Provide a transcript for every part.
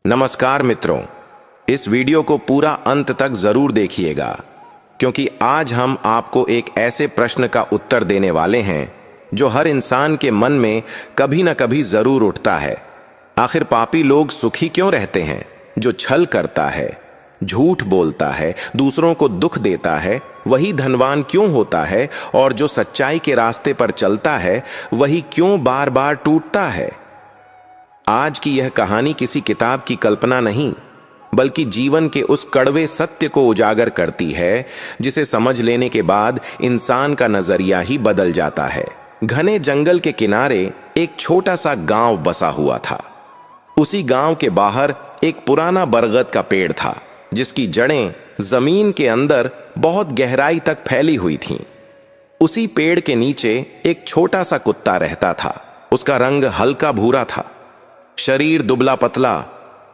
नमस्कार मित्रों, इस वीडियो को पूरा अंत तक जरूर देखिएगा क्योंकि आज हम आपको एक ऐसे प्रश्न का उत्तर देने वाले हैं जो हर इंसान के मन में कभी न कभी जरूर उठता है। आखिर पापी लोग सुखी क्यों रहते हैं? जो छल करता है, झूठ बोलता है, दूसरों को दुख देता है, वही धनवान क्यों होता है? और जो सच्चाई के रास्ते पर चलता है वही क्यों बार बार टूटता है? आज की यह कहानी किसी किताब की कल्पना नहीं बल्कि जीवन के उस कड़वे सत्य को उजागर करती है जिसे समझ लेने के बाद इंसान का नजरिया ही बदल जाता है। घने जंगल के किनारे एक छोटा सा गांव बसा हुआ था। उसी गांव के बाहर एक पुराना बरगद का पेड़ था जिसकी जड़ें जमीन के अंदर बहुत गहराई तक फैली हुई थीं। उसी पेड़ के नीचे एक छोटा सा कुत्ता रहता था। उसका रंग हल्का भूरा था, शरीर दुबला पतला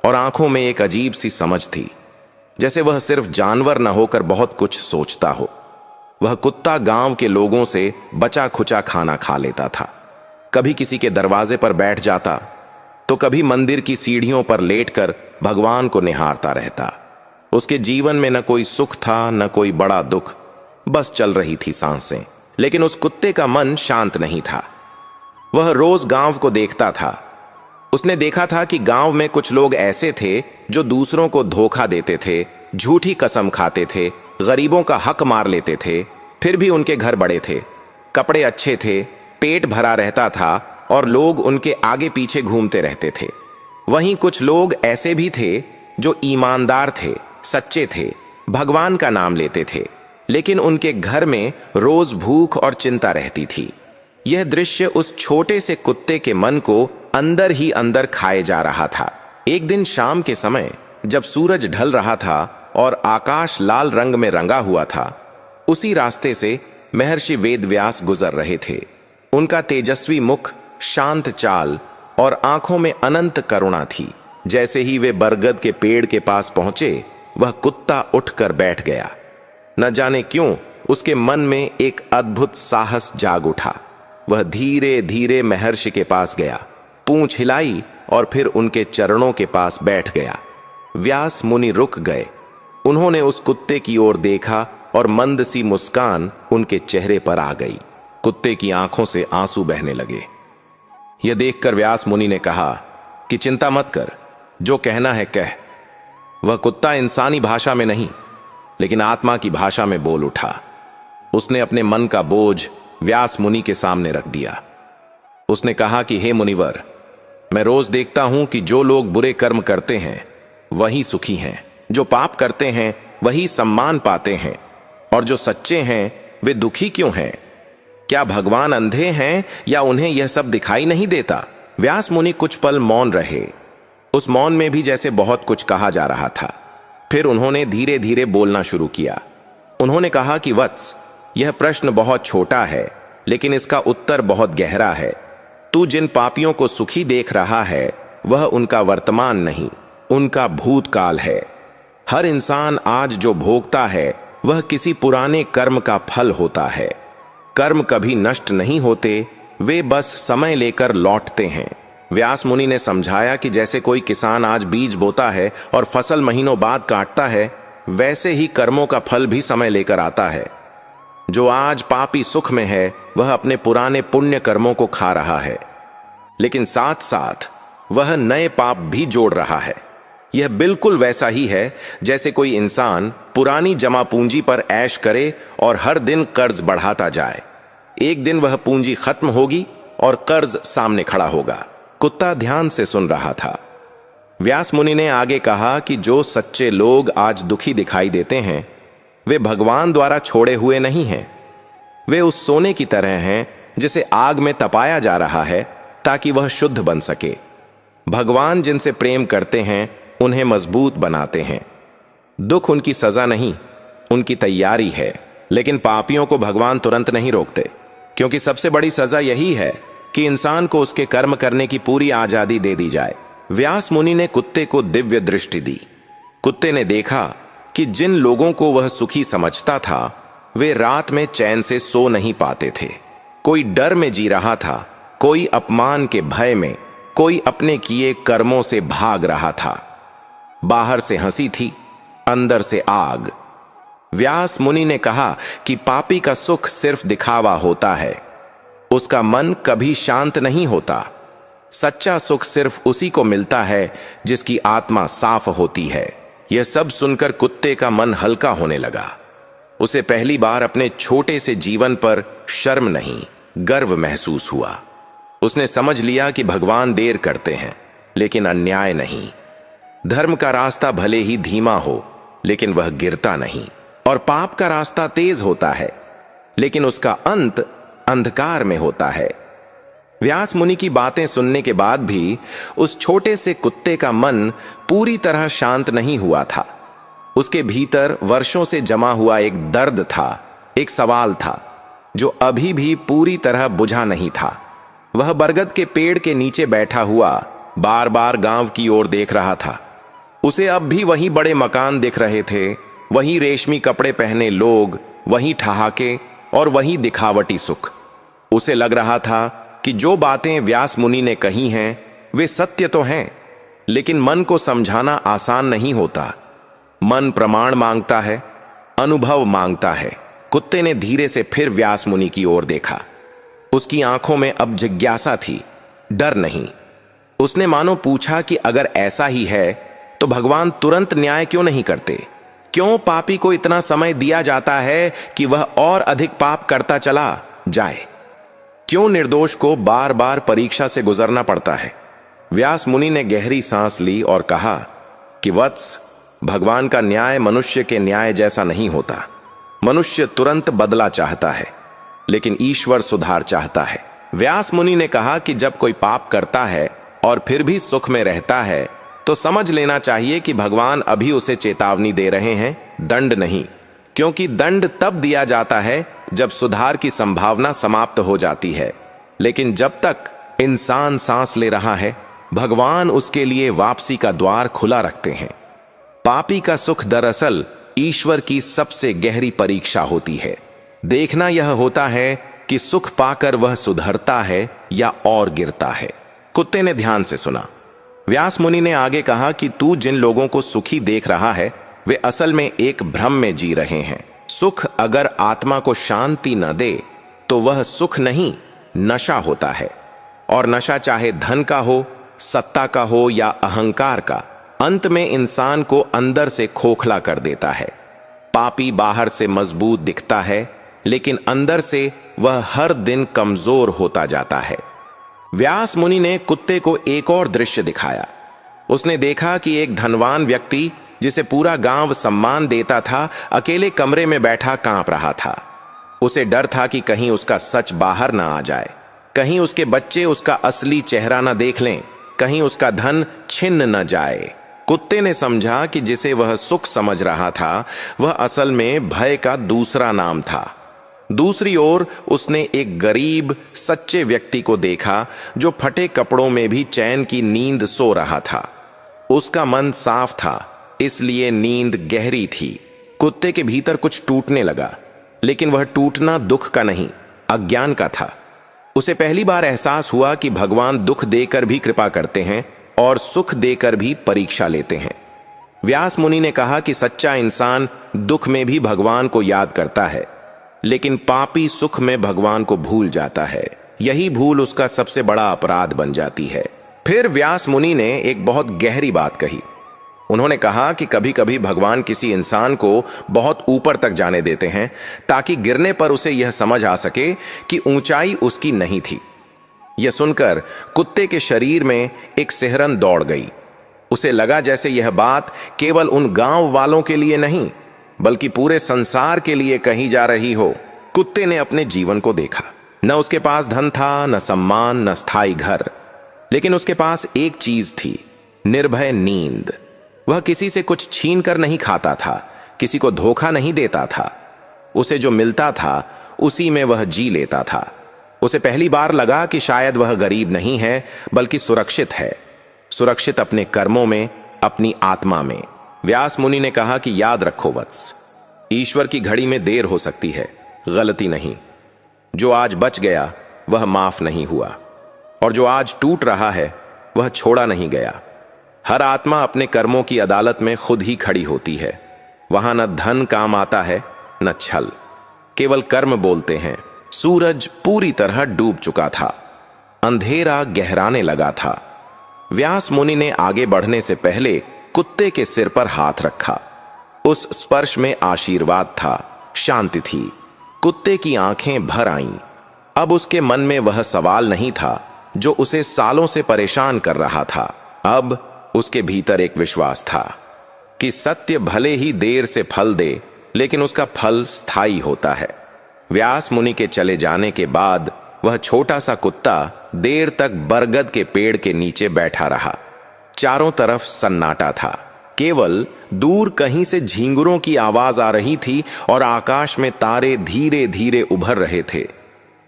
और आंखों में एक अजीब सी समझ थी, जैसे वह सिर्फ जानवर न होकर बहुत कुछ सोचता हो। वह कुत्ता गांव के लोगों से बचा खुचा खाना खा लेता था। कभी किसी के दरवाजे पर बैठ जाता तो कभी मंदिर की सीढ़ियों पर लेटकर भगवान को निहारता रहता। उसके जीवन में न कोई सुख था न कोई बड़ा दुख, बस चल रही थी सांसें। लेकिन उस कुत्ते का मन शांत नहीं था। वह रोज गांव को देखता था। उसने देखा था कि गांव में कुछ लोग ऐसे थे जो दूसरों को धोखा देते थे, झूठी कसम खाते थे, गरीबों का हक मार लेते थे, फिर भी उनके घर बड़े थे, कपड़े अच्छे थे, पेट भरा रहता था और लोग उनके आगे पीछे घूमते रहते थे। वहीं कुछ लोग ऐसे भी थे जो ईमानदार थे, सच्चे थे, भगवान का नाम लेते थे, लेकिन उनके घर में रोज भूख और चिंता रहती थी। यह दृश्य उस छोटे से कुत्ते के मन को अंदर ही अंदर खाए जा रहा था। एक दिन शाम के समय जब सूरज ढल रहा था और आकाश लाल रंग में रंगा हुआ था, उसी रास्ते से महर्षि वेदव्यास गुजर रहे थे। उनका तेजस्वी मुख, शांत चाल और आंखों में अनंत करुणा थी। जैसे ही वे बरगद के पेड़ के पास पहुंचे, वह कुत्ता उठकर बैठ गया। न जाने क्यों उसके मन में एक अद्भुत साहस जाग उठा। वह धीरे धीरे महर्षि के पास गया, पूंछ हिलाई और फिर उनके चरणों के पास बैठ गया। व्यास मुनि रुक गए। उन्होंने उस कुत्ते की ओर देखा और मंद सी मुस्कान उनके चेहरे पर आ गई। कुत्ते की आंखों से आंसू बहने लगे। यह देखकर व्यास मुनि ने कहा कि चिंता मत कर, जो कहना है कह। वह कुत्ता इंसानी भाषा में नहीं लेकिन आत्मा की भाषा में बोल उठा। उसने अपने मन का बोझ व्यास मुनि के सामने रख दिया। उसने कहा कि हे मुनिवर, मैं रोज देखता हूं कि जो लोग बुरे कर्म करते हैं वही सुखी हैं, जो पाप करते हैं वही सम्मान पाते हैं, और जो सच्चे हैं वे दुखी क्यों हैं? क्या भगवान अंधे हैं या उन्हें यह सब दिखाई नहीं देता? व्यास मुनि कुछ पल मौन रहे। उस मौन में भी जैसे बहुत कुछ कहा जा रहा था। फिर उन्होंने धीरे धीरे बोलना शुरू किया। उन्होंने कहा कि वत्स, यह प्रश्न बहुत छोटा है लेकिन इसका उत्तर बहुत गहरा है। तू जिन पापियों को सुखी देख रहा है वह उनका वर्तमान नहीं, उनका भूतकाल है। हर इंसान आज जो भोगता है वह किसी पुराने कर्म का फल होता है। कर्म कभी नष्ट नहीं होते, वे बस समय लेकर लौटते हैं। व्यास मुनि ने समझाया कि जैसे कोई किसान आज बीज बोता है और फसल महीनों बाद काटता है, वैसे ही कर्मों का फल भी समय लेकर आता है। जो आज पापी सुख में है वह अपने पुराने पुण्य कर्मों को खा रहा है, लेकिन साथ साथ वह नए पाप भी जोड़ रहा है। यह बिल्कुल वैसा ही है जैसे कोई इंसान पुरानी जमा पूंजी पर ऐश करे और हर दिन कर्ज बढ़ाता जाए। एक दिन वह पूंजी खत्म होगी और कर्ज सामने खड़ा होगा। कुत्ता ध्यान से सुन रहा था। व्यास मुनि ने आगे कहा कि जो सच्चे लोग आज दुखी दिखाई देते हैं वे भगवान द्वारा छोड़े हुए नहीं हैं। वे उस सोने की तरह हैं जिसे आग में तपाया जा रहा है ताकि वह शुद्ध बन सके। भगवान जिनसे प्रेम करते हैं उन्हें मजबूत बनाते हैं। दुख उनकी सजा नहीं, उनकी तैयारी है। लेकिन पापियों को भगवान तुरंत नहीं रोकते, क्योंकि सबसे बड़ी सजा यही है कि इंसान को उसके कर्म करने की पूरी आजादी दे दी जाए। व्यास मुनि ने कुत्ते को दिव्य दृष्टि दी। कुत्ते ने देखा कि जिन लोगों को वह सुखी समझता था वे रात में चैन से सो नहीं पाते थे। कोई डर में जी रहा था, कोई अपमान के भय में, कोई अपने किए कर्मों से भाग रहा था। बाहर से हंसी थी, अंदर से आग। व्यास मुनि ने कहा कि पापी का सुख सिर्फ दिखावा होता है, उसका मन कभी शांत नहीं होता। सच्चा सुख सिर्फ उसी को मिलता है जिसकी आत्मा साफ होती है। यह सब सुनकर कुत्ते का मन हल्का होने लगा। उसे पहली बार अपने छोटे से जीवन पर शर्म नहीं, गर्व महसूस हुआ। उसने समझ लिया कि भगवान देर करते हैं, लेकिन अन्याय नहीं। धर्म का रास्ता भले ही धीमा हो, लेकिन वह गिरता नहीं, और पाप का रास्ता तेज होता है, लेकिन उसका अंत अंधकार में होता है। व्यास मुनि की बातें सुनने के बाद भी उस छोटे से कुत्ते का मन पूरी तरह शांत नहीं हुआ था। उसके भीतर वर्षों से जमा हुआ एक दर्द था, एक सवाल था जो अभी भी पूरी तरह बुझा नहीं था। वह बरगद के पेड़ के नीचे बैठा हुआ बार बार गांव की ओर देख रहा था। उसे अब भी वही बड़े मकान दिख रहे थे, वही रेशमी कपड़े पहने लोग, वही ठहाके और वही दिखावटी सुख। उसे लग रहा था कि जो बातें व्यास मुनि ने कही हैं वे सत्य तो हैं, लेकिन मन को समझाना आसान नहीं होता। मन प्रमाण मांगता है, अनुभव मांगता है। कुत्ते ने धीरे से फिर व्यास मुनि की ओर देखा। उसकी आंखों में अब जिज्ञासा थी, डर नहीं। उसने मानो पूछा कि अगर ऐसा ही है तो भगवान तुरंत न्याय क्यों नहीं करते? क्यों पापी को इतना समय दिया जाता है कि वह और अधिक पाप करता चला जाए? क्यों निर्दोष को बार बार परीक्षा से गुजरना पड़ता है? व्यास मुनि ने गहरी सांस ली और कहा कि वत्स, भगवान का न्याय मनुष्य के न्याय जैसा नहीं होता। मनुष्य तुरंत बदला चाहता है, लेकिन ईश्वर सुधार चाहता है। व्यास मुनि ने कहा कि जब कोई पाप करता है और फिर भी सुख में रहता है तो समझ लेना चाहिए कि भगवान अभी उसे चेतावनी दे रहे हैं, दंड नहीं। क्योंकि दंड तब दिया जाता है जब सुधार की संभावना समाप्त हो जाती है, लेकिन जब तक इंसान सांस ले रहा है भगवान उसके लिए वापसी का द्वार खुला रखते हैं। पापी का सुख दरअसल ईश्वर की सबसे गहरी परीक्षा होती है। देखना यह होता है कि सुख पाकर वह सुधरता है या और गिरता है। कुत्ते ने ध्यान से सुना। व्यास मुनि ने आगे कहा कि तू जिन लोगों को सुखी देख रहा है वे असल में एक भ्रम में जी रहे हैं। सुख अगर आत्मा को शांति न दे तो वह सुख नहीं, नशा होता है। और नशा चाहे धन का हो, सत्ता का हो या अहंकार का, अंत में इंसान को अंदर से खोखला कर देता है। पापी बाहर से मजबूत दिखता है, लेकिन अंदर से वह हर दिन कमजोर होता जाता है। व्यास मुनि ने कुत्ते को एक और दृश्य दिखाया। उसने देखा कि एक धनवान व्यक्ति जिसे पूरा गांव सम्मान देता था, अकेले कमरे में बैठा कांप रहा था। उसे डर था कि कहीं उसका सच बाहर ना आ जाए, कहीं उसके बच्चे उसका असली चेहरा न देख लें, कहीं उसका धन छिन्न न जाए। कुत्ते ने समझा कि जिसे वह सुख समझ रहा था वह असल में भय का दूसरा नाम था। दूसरी ओर उसने एक गरीब सच्चे व्यक्ति को देखा जो फटे कपड़ों में भी चैन की नींद सो रहा था। उसका मन साफ था, इसलिए नींद गहरी थी। कुत्ते के भीतर कुछ टूटने लगा, लेकिन वह टूटना दुख का नहीं, अज्ञान का था। उसे पहली बार एहसास हुआ कि भगवान दुख देकर भी कृपा करते हैं और सुख देकर भी परीक्षा लेते हैं। व्यास मुनि ने कहा कि सच्चा इंसान दुख में भी भगवान को याद करता है, लेकिन पापी सुख में भगवान को भूल जाता है। यही भूल उसका सबसे बड़ा अपराध बन जाती है। फिर व्यास मुनि ने एक बहुत गहरी बात कही। उन्होंने कहा कि कभी कभी भगवान किसी इंसान को बहुत ऊपर तक जाने देते हैं ताकि गिरने पर उसे यह समझ आ सके कि ऊंचाई उसकी नहीं थी। यह सुनकर कुत्ते के शरीर में एक सिहरन दौड़ गई। उसे लगा जैसे यह बात केवल उन गांव वालों के लिए नहीं बल्कि पूरे संसार के लिए कही जा रही हो। कुत्ते ने अपने जीवन को देखा। न उसके पास धन था, न सम्मान, न स्थायी घर, लेकिन उसके पास एक चीज थी, निर्भय नींद। वह किसी से कुछ छीन कर नहीं खाता था, किसी को धोखा नहीं देता था। उसे जो मिलता था उसी में वह जी लेता था। उसे पहली बार लगा कि शायद वह गरीब नहीं है बल्कि सुरक्षित है, सुरक्षित अपने कर्मों में, अपनी आत्मा में। व्यास मुनि ने कहा कि याद रखो वत्स, ईश्वर की घड़ी में देर हो सकती है, गलती नहीं। जो आज बच गया वह माफ नहीं हुआ, और जो आज टूट रहा है वह छोड़ा नहीं गया। हर आत्मा अपने कर्मों की अदालत में खुद ही खड़ी होती है। वहां न धन काम आता है न छल, केवल कर्म बोलते हैं। सूरज पूरी तरह डूब चुका था, अंधेरा गहराने लगा था। व्यास मुनि ने आगे बढ़ने से पहले कुत्ते के सिर पर हाथ रखा। उस स्पर्श में आशीर्वाद था, शांति थी। कुत्ते की आंखें भर आईं। अब उसके मन में वह सवाल नहीं था जो उसे सालों से परेशान कर रहा था। अब उसके भीतर एक विश्वास था कि सत्य भले ही देर से फल दे, लेकिन उसका फल स्थायी होता है। व्यास मुनि के चले जाने के बाद वह छोटा सा कुत्ता देर तक बरगद के पेड़ के नीचे बैठा रहा। चारों तरफ सन्नाटा था, केवल दूर कहीं से झींगुरों की आवाज आ रही थी और आकाश में तारे धीरे धीरे उभर रहे थे।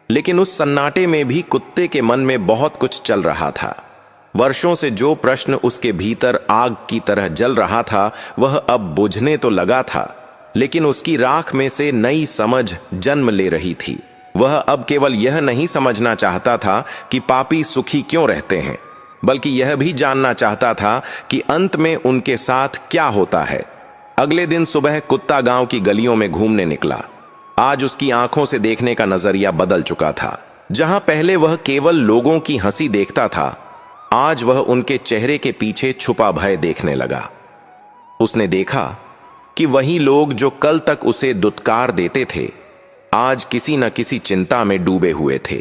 लेकिन उस सन्नाटे में भी कुत्ते के मन में बहुत कुछ चल रहा था। वर्षों से जो प्रश्न उसके भीतर आग की तरह जल रहा था, वह अब बुझने तो लगा था, लेकिन उसकी राख में से नई समझ जन्म ले रही थी। वह अब केवल यह नहीं समझना चाहता था कि पापी सुखी क्यों रहते हैं, बल्कि यह भी जानना चाहता था कि अंत में उनके साथ क्या होता है। अगले दिन सुबह कुत्ता गांव की गलियों में घूमने निकला। आज उसकी आंखों से देखने का नजरिया बदल चुका था। जहां पहले वह केवल लोगों की हंसी देखता था, आज वह उनके चेहरे के पीछे छुपा भय देखने लगा। उसने देखा कि वही लोग जो कल तक उसे दुत्कार देते थे, आज किसी न किसी चिंता में डूबे हुए थे।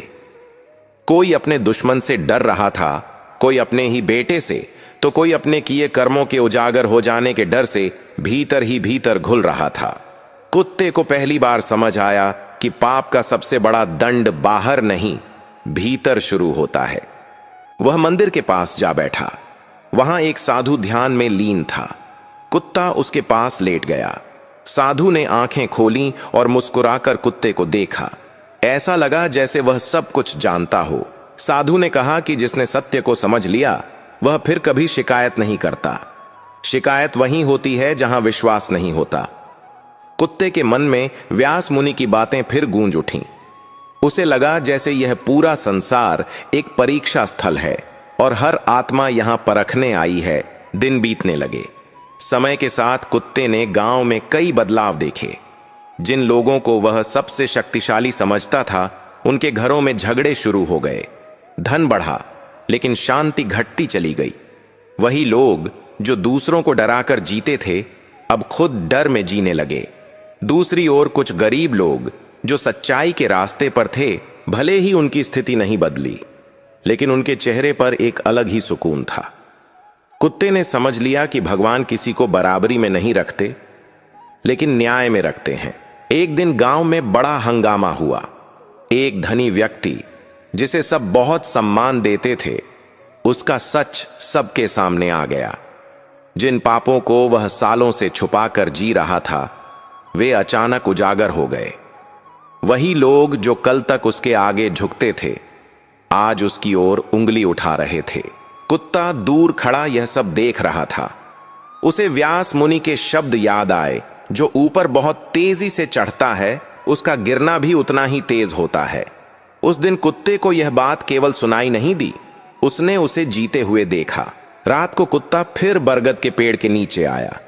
कोई अपने दुश्मन से डर रहा था, कोई अपने ही बेटे से, तो कोई अपने किए कर्मों के उजागर हो जाने के डर से भीतर ही भीतर घुल रहा था। कुत्ते को पहली बार समझ आया कि पाप का सबसे बड़ा दंड बाहर नहीं, भीतर शुरू होता है। वह मंदिर के पास जा बैठा। वहां एक साधु ध्यान में लीन था। कुत्ता उसके पास लेट गया। साधु ने आंखें खोलीं और मुस्कुराकर कुत्ते को देखा। ऐसा लगा जैसे वह सब कुछ जानता हो। साधु ने कहा कि जिसने सत्य को समझ लिया, वह फिर कभी शिकायत नहीं करता। शिकायत वहीं होती है जहां विश्वास नहीं होता। कुत्ते के मन में व्यास मुनि की बातें फिर गूंज उठीं। उसे लगा जैसे यह पूरा संसार एक परीक्षा स्थल है और हर आत्मा यहां परखने आई है। दिन बीतने लगे। समय के साथ कुत्ते ने गांव में कई बदलाव देखे। जिन लोगों को वह सबसे शक्तिशाली समझता था, उनके घरों में झगड़े शुरू हो गए। धन बढ़ा, लेकिन शांति घटती चली गई। वही लोग जो दूसरों को डराकर जीते थे, अब खुद डर में जीने लगे। दूसरी ओर कुछ गरीब लोग जो सच्चाई के रास्ते पर थे, भले ही उनकी स्थिति नहीं बदली, लेकिन उनके चेहरे पर एक अलग ही सुकून था। कुत्ते ने समझ लिया कि भगवान किसी को बराबरी में नहीं रखते, लेकिन न्याय में रखते हैं। एक दिन गांव में बड़ा हंगामा हुआ। एक धनी व्यक्ति जिसे सब बहुत सम्मान देते थे, उसका सच सबके सामने आ गया। जिन पापों को वह सालों से छुपाकर जी रहा था, वे अचानक उजागर हो गए। वही लोग जो कल तक उसके आगे झुकते थे, आज उसकी ओर उंगली उठा रहे थे। कुत्ता दूर खड़ा यह सब देख रहा था। उसे व्यास मुनि के शब्द याद आए, जो ऊपर बहुत तेजी से चढ़ता है, उसका गिरना भी उतना ही तेज होता है। उस दिन कुत्ते को यह बात केवल सुनाई नहीं दी, उसने उसे जीते हुए देखा। रात को कुत्ता फिर बरगद के पेड़ के नीचे आया।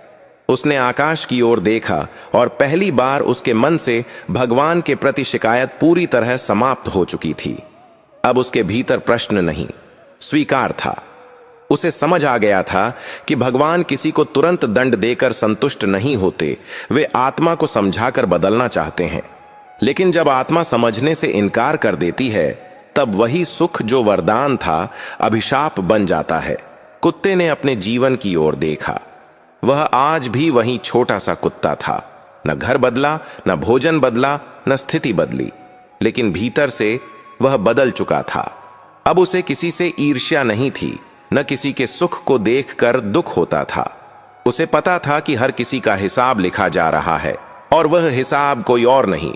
उसने आकाश की ओर देखा और पहली बार उसके मन से भगवान के प्रति शिकायत पूरी तरह समाप्त हो चुकी थी। अब उसके भीतर प्रश्न नहीं, स्वीकार था। उसे समझ आ गया था कि भगवान किसी को तुरंत दंड देकर संतुष्ट नहीं होते, वे आत्मा को समझाकर बदलना चाहते हैं। लेकिन जब आत्मा समझने से इनकार कर देती है, तब वही सुख जो वरदान था, अभिशाप बन जाता है। कुत्ते ने अपने जीवन की ओर देखा। वह आज भी वही छोटा सा कुत्ता था। न घर बदला, न भोजन बदला, न स्थिति बदली, लेकिन भीतर से वह बदल चुका था। अब उसे किसी से ईर्ष्या नहीं थी, न किसी के सुख को देखकर दुख होता था। उसे पता था कि हर किसी का हिसाब लिखा जा रहा है, और वह हिसाब कोई और नहीं,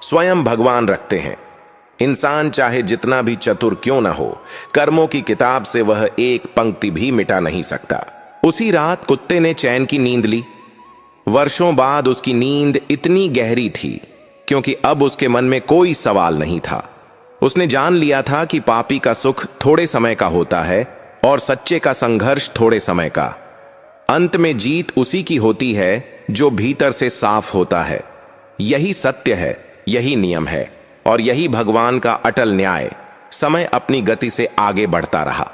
स्वयं भगवान रखते हैं। इंसान चाहे जितना भी चतुर क्यों न हो, कर्मों की किताब से वह एक पंक्ति भी मिटा नहीं सकता। उसी रात कुत्ते ने चैन की नींद ली। वर्षों बाद उसकी नींद इतनी गहरी थी क्योंकि अब उसके मन में कोई सवाल नहीं था। उसने जान लिया था कि पापी का सुख थोड़े समय का होता है, और सच्चे का संघर्ष थोड़े समय का। अंत में जीत उसी की होती है जो भीतर से साफ होता है। यही सत्य है, यही नियम है और यही भगवान का अटल न्याय। समय अपनी गति से आगे बढ़ता रहा।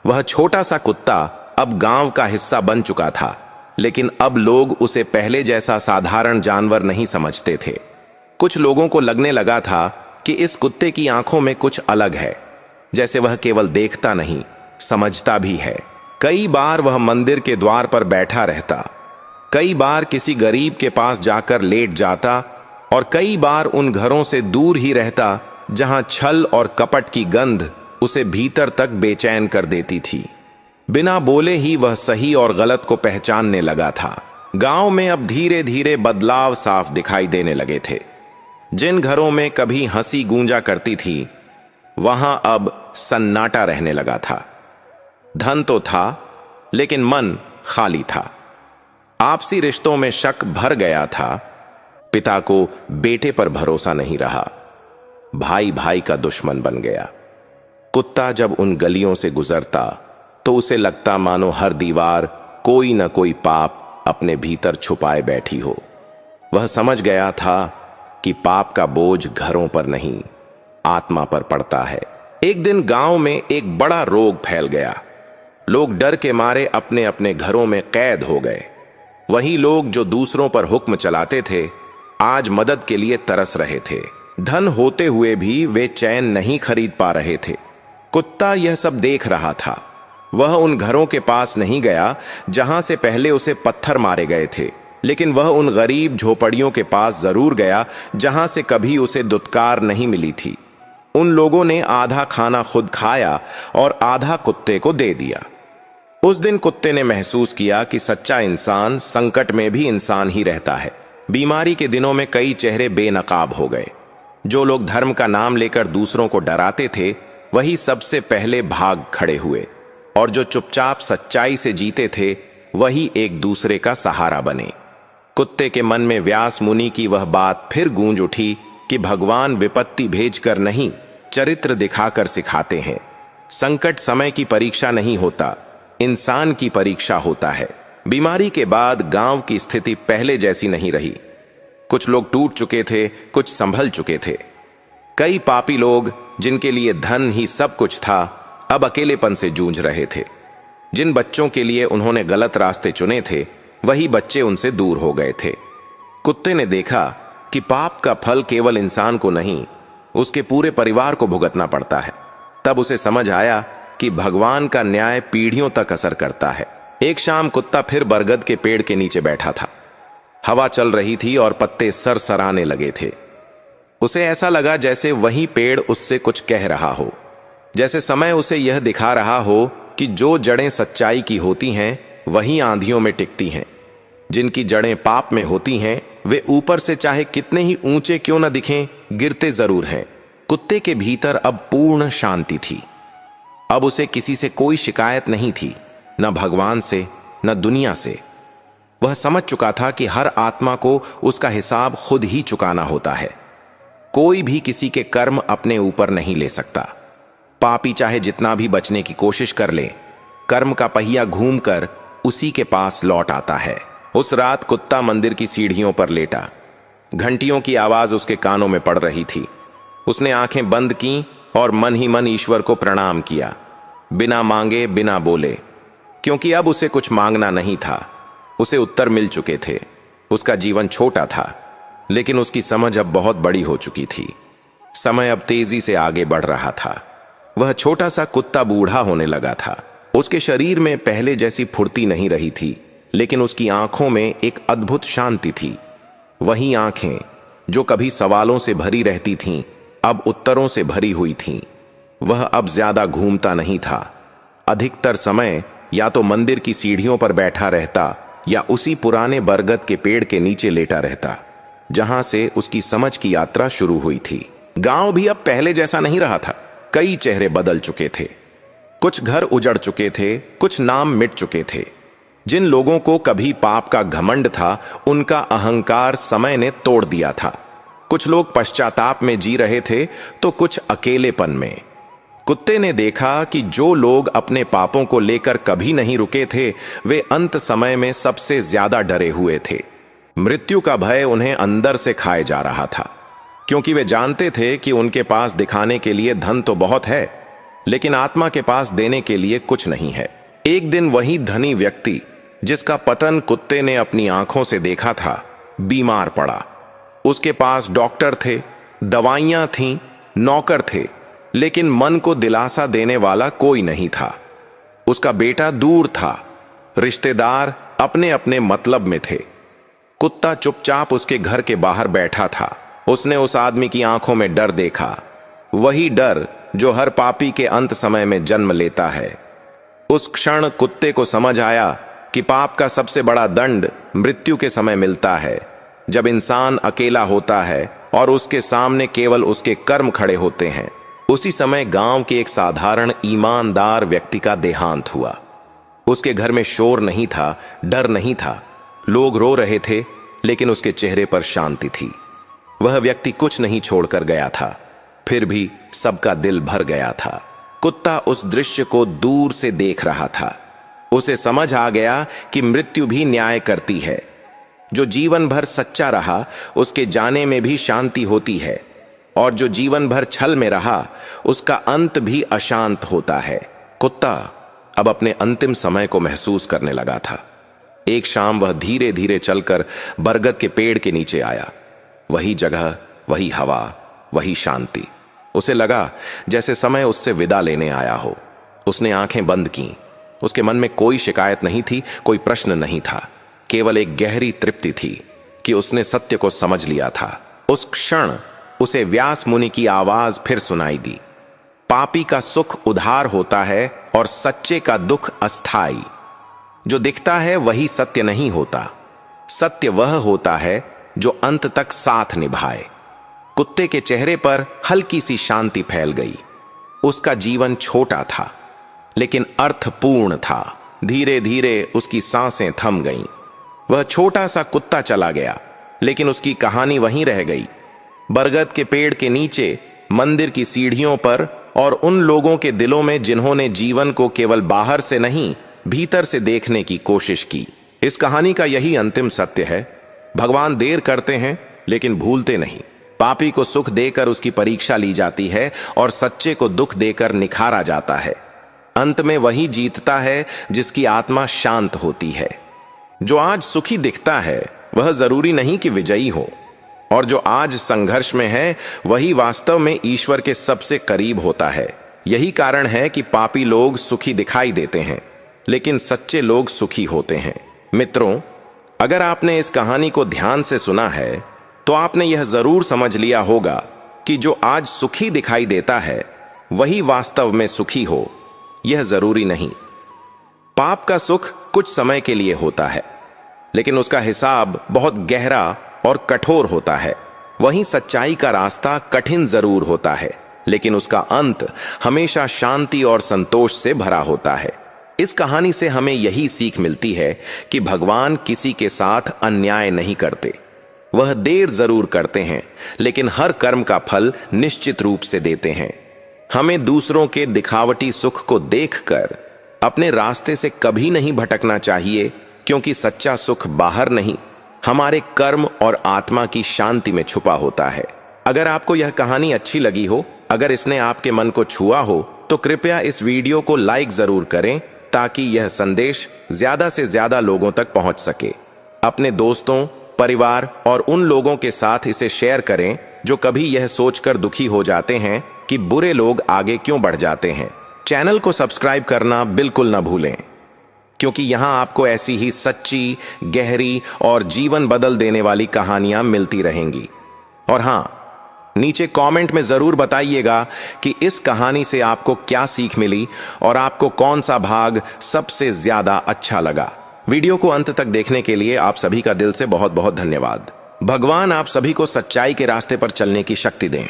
वह छोटा सा कुत्ता अब गांव का हिस्सा बन चुका था, लेकिन अब लोग उसे पहले जैसा साधारण जानवर नहीं समझते थे। कुछ लोगों को लगने लगा था कि इस कुत्ते की आंखों में कुछ अलग है, जैसे वह केवल देखता नहीं, समझता भी है। कई बार वह मंदिर के द्वार पर बैठा रहता, कई बार किसी गरीब के पास जाकर लेट जाता और कई बार उन घरों से दूर ही रहता जहां छल और कपट की गंध उसे भीतर तक बेचैन कर देती थी। बिना बोले ही वह सही और गलत को पहचानने लगा था। गांव में अब धीरे धीरे बदलाव साफ दिखाई देने लगे थे। जिन घरों में कभी हंसी गूंजा करती थी, वहां अब सन्नाटा रहने लगा था। धन तो था, लेकिन मन खाली था। आपसी रिश्तों में शक भर गया था। पिता को बेटे पर भरोसा नहीं रहा, भाई भाई का दुश्मन बन गया। कुत्ता जब उन गलियों से गुजरता तो उसे लगता मानो हर दीवार कोई न कोई पाप अपने भीतर छुपाए बैठी हो। वह समझ गया था कि पाप का बोझ घरों पर नहीं, आत्मा पर पड़ता है। एक दिन गांव में एक बड़ा रोग फैल गया। लोग डर के मारे अपने अपने घरों में कैद हो गए। वही लोग जो दूसरों पर हुक्म चलाते थे, आज मदद के लिए तरस रहे थे। धन होते हुए भी वे चैन नहीं खरीद पा रहे थे। कुत्ता यह सब देख रहा था। वह उन घरों के पास नहीं गया जहां से पहले उसे पत्थर मारे गए थे, लेकिन वह उन गरीब झोपड़ियों के पास जरूर गया जहां से कभी उसे दुत्कार नहीं मिली थी। उन लोगों ने आधा खाना खुद खाया और आधा कुत्ते को दे दिया। उस दिन कुत्ते ने महसूस किया कि सच्चा इंसान संकट में भी इंसान ही रहता है। बीमारी के दिनों में कई चेहरे बेनकाब हो गए। जो लोग धर्म का नाम लेकर दूसरों को डराते थे, वही सबसे पहले भाग खड़े हुए, और जो चुपचाप सच्चाई से जीते थे, वही एक दूसरे का सहारा बने। कुत्ते के मन में व्यास मुनि की वह बात फिर गूंज उठी कि भगवान विपत्ति भेजकर नहीं, चरित्र दिखाकर सिखाते हैं। संकट समय की परीक्षा नहीं होता, इंसान की परीक्षा होता है। बीमारी के बाद गांव की स्थिति पहले जैसी नहीं रही। कुछ लोग टूट चुके थे, कुछ संभल चुके थे। कई पापी लोग जिनके लिए धन ही सब कुछ था, अब अकेलेपन से जूझ रहे थे। जिन बच्चों के लिए उन्होंने गलत रास्ते चुने थे, वही बच्चे उनसे दूर हो गए थे। कुत्ते ने देखा कि पाप का फल केवल इंसान को नहीं, उसके पूरे परिवार को भुगतना पड़ता है। तब उसे समझ आया कि भगवान का न्याय पीढ़ियों तक असर करता है। एक शाम कुत्ता फिर बरगद के पेड़ के नीचे बैठा था। हवा चल रही थी और पत्ते सरसराने लगे थे। उसे ऐसा लगा जैसे वही पेड़ उससे कुछ कह रहा हो, जैसे समय उसे यह दिखा रहा हो कि जो जड़ें सच्चाई की होती हैं, वही आंधियों में टिकती हैं। जिनकी जड़ें पाप में होती हैं, वे ऊपर से चाहे कितने ही ऊंचे क्यों न दिखें, गिरते जरूर हैं। कुत्ते के भीतर अब पूर्ण शांति थी। अब उसे किसी से कोई शिकायत नहीं थी, न भगवान से, न दुनिया से। वह समझ चुका था कि हर आत्मा को उसका हिसाब खुद ही चुकाना होता है। कोई भी किसी के कर्म अपने ऊपर नहीं ले सकता। पापी चाहे जितना भी बचने की कोशिश कर ले, कर्म का पहिया घूमकर उसी के पास लौट आता है। उस रात कुत्ता मंदिर की सीढ़ियों पर लेटा। घंटियों की आवाज उसके कानों में पड़ रही थी। उसने आंखें बंद की और मन ही मन ईश्वर को प्रणाम किया, बिना मांगे, बिना बोले, क्योंकि अब उसे कुछ मांगना नहीं था। उसे उत्तर मिल चुके थे। उसका जीवन छोटा था, लेकिन उसकी समझ अब बहुत बड़ी हो चुकी थी। समय अब तेजी से आगे बढ़ रहा था। वह छोटा सा कुत्ता बूढ़ा होने लगा था। उसके शरीर में पहले जैसी फुर्ती नहीं रही थी, लेकिन उसकी आंखों में एक अद्भुत शांति थी। वही आंखें जो कभी सवालों से भरी रहती थीं, अब उत्तरों से भरी हुई थीं। वह अब ज्यादा घूमता नहीं था। अधिकतर समय या तो मंदिर की सीढ़ियों पर बैठा रहता या उसी पुराने बरगद के पेड़ के नीचे लेटा रहता, जहां से उसकी समझ की यात्रा शुरू हुई थी। गांव भी अब पहले जैसा नहीं रहा था। कई चेहरे बदल चुके थे। कुछ घर उजड़ चुके थे, कुछ नाम मिट चुके थे। जिन लोगों को कभी पाप का घमंड था, उनका अहंकार समय ने तोड़ दिया था। कुछ लोग पश्चाताप में जी रहे थे, तो कुछ अकेलेपन में। कुत्ते ने देखा कि जो लोग अपने पापों को लेकर कभी नहीं रुके थे, वे अंत समय में सबसे ज्यादा डरे हुए थे। मृत्यु का भय उन्हें अंदर से खाए जा रहा था, क्योंकि वे जानते थे कि उनके पास दिखाने के लिए धन तो बहुत है, लेकिन आत्मा के पास देने के लिए कुछ नहीं है। एक दिन वही धनी व्यक्ति, जिसका पतन कुत्ते ने अपनी आंखों से देखा था, बीमार पड़ा। उसके पास डॉक्टर थे, दवाइयां थीं, नौकर थे, लेकिन मन को दिलासा देने वाला कोई नहीं था। उसका बेटा दूर था, रिश्तेदार अपने अपने मतलब में थे। कुत्ता चुपचाप उसके घर के बाहर बैठा था। उसने उस आदमी की आंखों में डर देखा, वही डर जो हर पापी के अंत समय में जन्म लेता है। उस क्षण कुत्ते को समझ आया कि पाप का सबसे बड़ा दंड मृत्यु के समय मिलता है, जब इंसान अकेला होता है और उसके सामने केवल उसके कर्म खड़े होते हैं। उसी समय गांव के एक साधारण ईमानदार व्यक्ति का देहांत हुआ। उसके घर में शोर नहीं था, डर नहीं था, लोग रो रहे थे, लेकिन उसके चेहरे पर शांति थी। वह व्यक्ति कुछ नहीं छोड़कर गया था, फिर भी सबका दिल भर गया था। कुत्ता उस दृश्य को दूर से देख रहा था। उसे समझ आ गया कि मृत्यु भी न्याय करती है। जो जीवन भर सच्चा रहा, उसके जाने में भी शांति होती है, और जो जीवन भर छल में रहा, उसका अंत भी अशांत होता है। कुत्ता अब अपने अंतिम समय को महसूस करने लगा था। एक शाम वह धीरे धीरे चलकर बरगद के पेड़ के नीचे आया। वही जगह, वही हवा, वही शांति। उसे लगा जैसे समय उससे विदा लेने आया हो। उसने आंखें बंद की। उसके मन में कोई शिकायत नहीं थी, कोई प्रश्न नहीं था, केवल एक गहरी तृप्ति थी कि उसने सत्य को समझ लिया था। उस क्षण उसे व्यास मुनि की आवाज फिर सुनाई दी, पापी का सुख उधार होता है और सच्चे का दुख अस्थाई। जो दिखता है वही सत्य नहीं होता, सत्य वह होता है जो अंत तक साथ निभाए। कुत्ते के चेहरे पर हल्की सी शांति फैल गई। उसका जीवन छोटा था, लेकिन अर्थपूर्ण था। धीरे धीरे उसकी सांसें थम गईं। वह छोटा सा कुत्ता चला गया, लेकिन उसकी कहानी वहीं रह गई। बरगद के पेड़ के नीचे, मंदिर की सीढ़ियों पर, और उन लोगों के दिलों में जिन्होंने जीवन को केवल बाहर से नहीं, भीतर से देखने की कोशिश की। इस कहानी का यही अंतिम सत्य है। भगवान देर करते हैं, लेकिन भूलते नहीं। पापी को सुख देकर उसकी परीक्षा ली जाती है, और सच्चे को दुख देकर निखारा जाता है। अंत में वही जीतता है जिसकी आत्मा शांत होती है। जो आज सुखी दिखता है, वह जरूरी नहीं कि विजयी हो, और जो आज संघर्ष में है, वही वास्तव में ईश्वर के सबसे करीब होता है। यही कारण है कि पापी लोग सुखी दिखाई देते हैं, लेकिन सच्चे लोग सुखी होते हैं। मित्रों, अगर आपने इस कहानी को ध्यान से सुना है, तो आपने यह जरूर समझ लिया होगा कि जो आज सुखी दिखाई देता है, वही वास्तव में सुखी हो, यह जरूरी नहीं। पाप का सुख कुछ समय के लिए होता है, लेकिन उसका हिसाब बहुत गहरा और कठोर होता है। वहीं सच्चाई का रास्ता कठिन जरूर होता है, लेकिन उसका अंत हमेशा शांति और संतोष से भरा होता है। इस कहानी से हमें यही सीख मिलती है कि भगवान किसी के साथ अन्याय नहीं करते। वह देर जरूर करते हैं, लेकिन हर कर्म का फल निश्चित रूप से देते हैं। हमें दूसरों के दिखावटी सुख को देखकर अपने रास्ते से कभी नहीं भटकना चाहिए, क्योंकि सच्चा सुख बाहर नहीं, हमारे कर्म और आत्मा की शांति में छुपा होता है। अगर आपको यह कहानी अच्छी लगी हो, अगर इसने आपके मन को छुआ हो, तो कृपया इस वीडियो को लाइक जरूर करें, ताकि यह संदेश ज्यादा से ज्यादा लोगों तक पहुंच सके। अपने दोस्तों, परिवार और उन लोगों के साथ इसे शेयर करें जो कभी यह सोचकर दुखी हो जाते हैं कि बुरे लोग आगे क्यों बढ़ जाते हैं। चैनल को सब्सक्राइब करना बिल्कुल न भूलें, क्योंकि यहां आपको ऐसी ही सच्ची, गहरी और जीवन बदल देने वाली कहानियां मिलती रहेंगी। और हां, नीचे कमेंट में जरूर बताइएगा कि इस कहानी से आपको क्या सीख मिली और आपको कौन सा भाग सबसे ज्यादा अच्छा लगा। वीडियो को अंत तक देखने के लिए आप सभी का दिल से बहुत बहुत धन्यवाद। भगवान आप सभी को सच्चाई के रास्ते पर चलने की शक्ति दें।